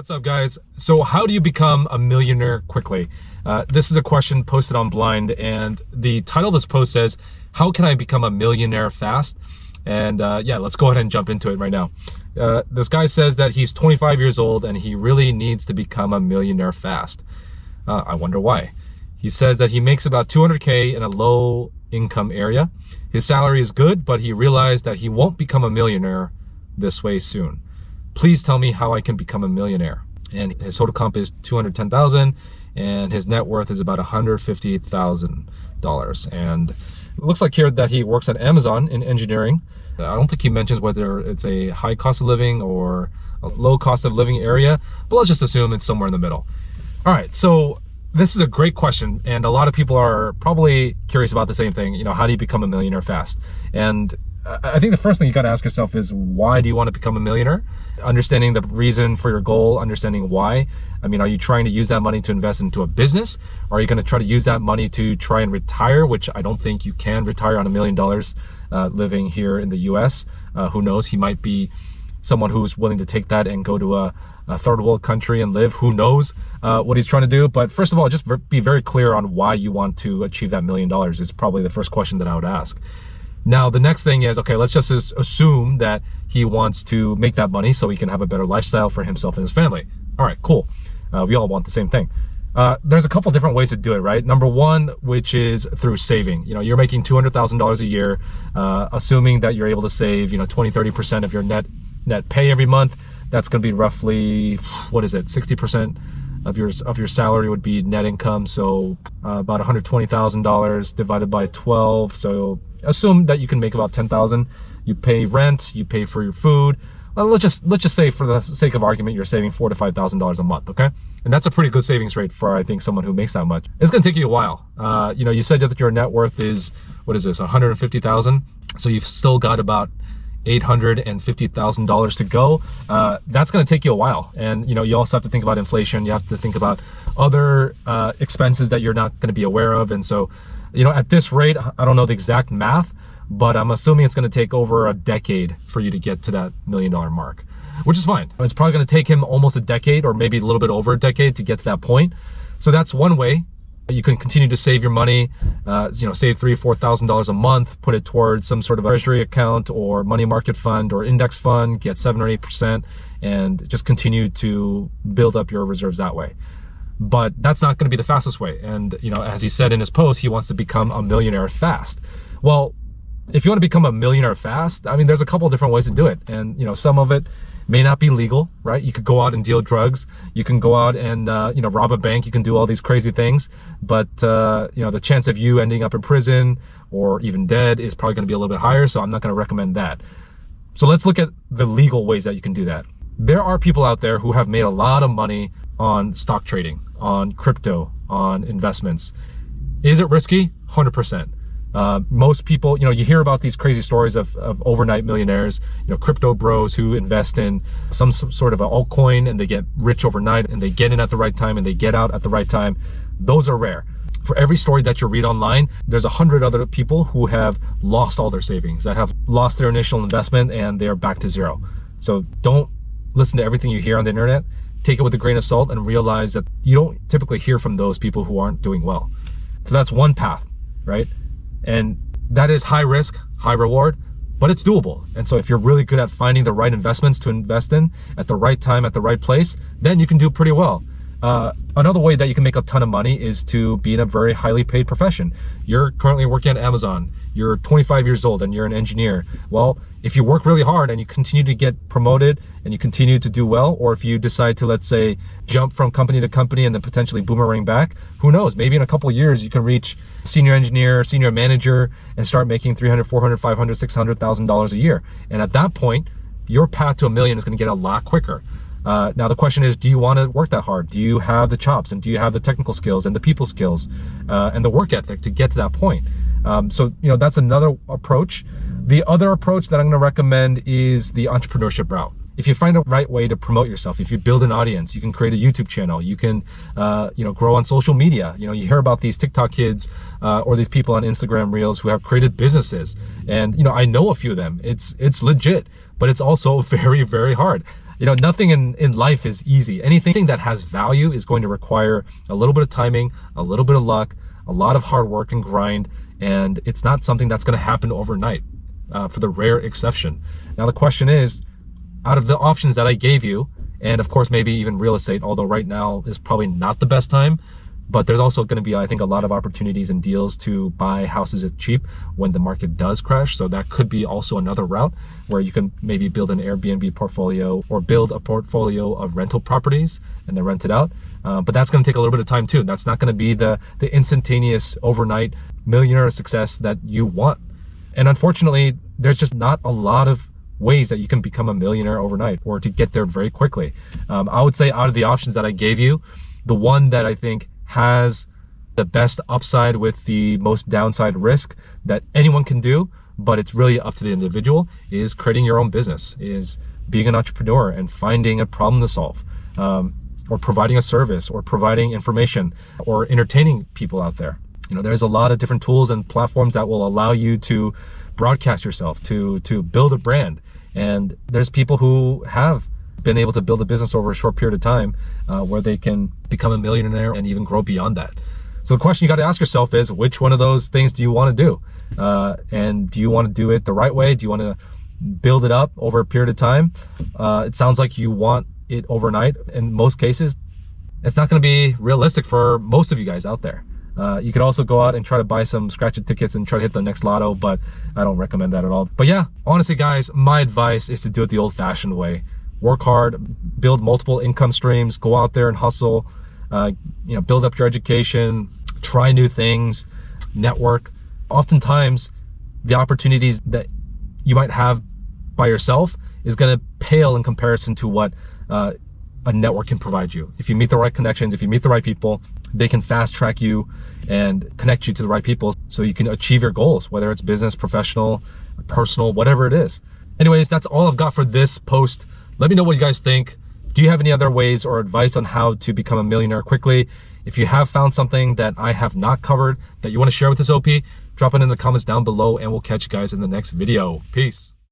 What's up, guys? So how do you become a millionaire quickly? This is a question posted on Blind, and the title of this post says, how can I become a millionaire fast? And yeah, let's go ahead and jump into it right now. This guy says that he's 25 years old and he really needs to become a millionaire fast. I wonder why. He says that he makes about 200K in a low income area. His salary is good, but he realized that he won't become a millionaire this way soon. Please tell me how I can become a millionaire. And his total comp is $210,000 and his net worth is about $150,000. And it looks like here that he works at Amazon in engineering. I don't think he mentions whether it's a high cost of living or a low cost of living area, but let's just assume it's somewhere in the middle. All right, so this is a great question, and a lot of people are probably curious about the same thing. You know, how do you become a millionaire fast? And I think the first thing you got to ask yourself is, why do you want to become a millionaire? Understanding the reason for your goal, understanding why. I mean, are you trying to use that money to invest into a business? Or are you going to try to use that money to try and retire, which I don't think you can retire on $1 million living here in the US. Who knows? He might be someone who's willing to take that and go to a third world country and live. Who knows what he's trying to do? But first of all, just be very clear on why you want to achieve that $1 million is probably the first question that I would ask. Now, the next thing is, okay, let's just assume that he wants to make that money so he can have a better lifestyle for himself and his family. All right, cool. We all want the same thing. There's a couple different ways to do it, right? Number one, which is through saving. You know, you're making $200,000 a year, assuming that you're able to save, 20-30% of your net pay every month. That's going to be roughly, 60% of your salary would be net income. So about $120,000 divided by 12. So assume that you can make about $10,000. You pay rent, you pay for your food. Let's just say, for the sake of argument, you're saving $4,000 to $5,000 a month, okay? And that's a pretty good savings rate for, I think, someone who makes that much. It's going to take you a while. You said that your net worth is, $150,000. So you've still got about $850,000 to go. That's going to take you a while. And, you also have to think about inflation. You have to think about other expenses that you're not going to be aware of. And so, at this rate, I don't know the exact math, but I'm assuming it's going to take over a decade for you to get to that $1 million mark, which is fine. It's probably going to take him almost a decade, or maybe a little bit over a decade, to get to that point. So that's one way. You can continue to save your money, save $3,000, $4,000 a month, put it towards some sort of treasury account or money market fund or index fund, get 7 or 8%, and just continue to build up your reserves that way. But that's not going to be the fastest way. And, as he said in his post, he wants to become a millionaire fast. Well, if you want to become a millionaire fast, I mean, there's a couple of different ways to do it. And, some of it may not be legal, right? You could go out and deal drugs. You can go out and, rob a bank. You can do all these crazy things. But, the chance of you ending up in prison or even dead is probably going to be a little bit higher. So I'm not going to recommend that. So let's look at the legal ways that you can do that. There are people out there who have made a lot of money on stock trading, on crypto, on investments. Is it risky? 100%. Most people, you hear about these crazy stories of overnight millionaires, crypto bros who invest in some sort of an altcoin and they get rich overnight, and they get in at the right time and they get out at the right time. Those are rare. For every story that you read online, there's 100 other people who have lost all their savings, that have lost their initial investment, and they're back to zero. So don't listen to everything you hear on the internet. Take it with a grain of salt and realize that you don't typically hear from those people who aren't doing well. So that's one path, right? And that is high risk, high reward, but it's doable. And so if you're really good at finding the right investments to invest in at the right time, at the right place, then you can do pretty well. Another way that you can make a ton of money is to be in a very highly paid profession. You're currently working at Amazon. You're 25 years old and you're an engineer. Well, if you work really hard and you continue to get promoted and you continue to do well, or if you decide to, let's say, jump from company to company and then potentially boomerang back, who knows? Maybe in a couple of years you can reach senior engineer, senior manager, and start making $300,000, $400,000, $500,000, $600,000 a year. And at that point, your path to $1 million is going to get a lot quicker. Now the question is, do you want to work that hard? Do you have the chops, and do you have the technical skills and the people skills and the work ethic to get to that point? So that's another approach. The other approach that I'm going to recommend is the entrepreneurship route. If you find a right way to promote yourself, if you build an audience, you can create a YouTube channel, you can grow on social media. You hear about these TikTok kids or these people on Instagram Reels who have created businesses, and I know a few of them. It's legit, but it's also very, very hard. You know, nothing in life is easy. Anything that has value is going to require a little bit of timing, a little bit of luck, a lot of hard work and grind, and it's not something that's going to happen overnight, for the rare exception. Now the question is, out of the options that I gave you, and of course maybe even real estate, although right now is probably not the best time, but there's also going to be, I think, a lot of opportunities and deals to buy houses at cheap when the market does crash. So that could be also another route where you can maybe build an Airbnb portfolio or build a portfolio of rental properties and then rent it out. But that's going to take a little bit of time too. That's not going to be the instantaneous overnight millionaire success that you want. And unfortunately, there's just not a lot of ways that you can become a millionaire overnight or to get there very quickly. I would say out of the options that I gave you, the one that I think has the best upside with the most downside risk that anyone can do, but it's really up to the individual, is creating your own business, is being an entrepreneur and finding a problem to solve, or providing a service or providing information or entertaining people out there. You know, there's a lot of different tools and platforms that will allow you to broadcast yourself, to build a brand. And there's people who have been able to build a business over a short period of time, where they can become a millionaire and even grow beyond that. So the question you got to ask yourself is, which one of those things do you want to do? And do you want to do it the right way? Do you want to build it up over a period of time? It sounds like you want it overnight. In most cases, it's not going to be realistic for most of you guys out there. You could also go out and try to buy some scratch tickets and try to hit the next lotto, but I don't recommend that at all. But yeah, honestly guys, my advice is to do it the old-fashioned way. Work hard, build multiple income streams, go out there and hustle, you know, build up your education, try new things, network. Oftentimes, the opportunities that you might have by yourself is going to pale in comparison to what a network can provide you. If you meet the right connections, if you meet the right people, they can fast track you and connect you to the right people so you can achieve your goals, whether it's business, professional, personal, whatever it is. Anyways, that's all I've got for this post. Let me know what you guys think. Do you have any other ways or advice on how to become a millionaire quickly? If you have found something that I have not covered that you want to share with this OP, drop it in the comments down below and we'll catch you guys in the next video. Peace.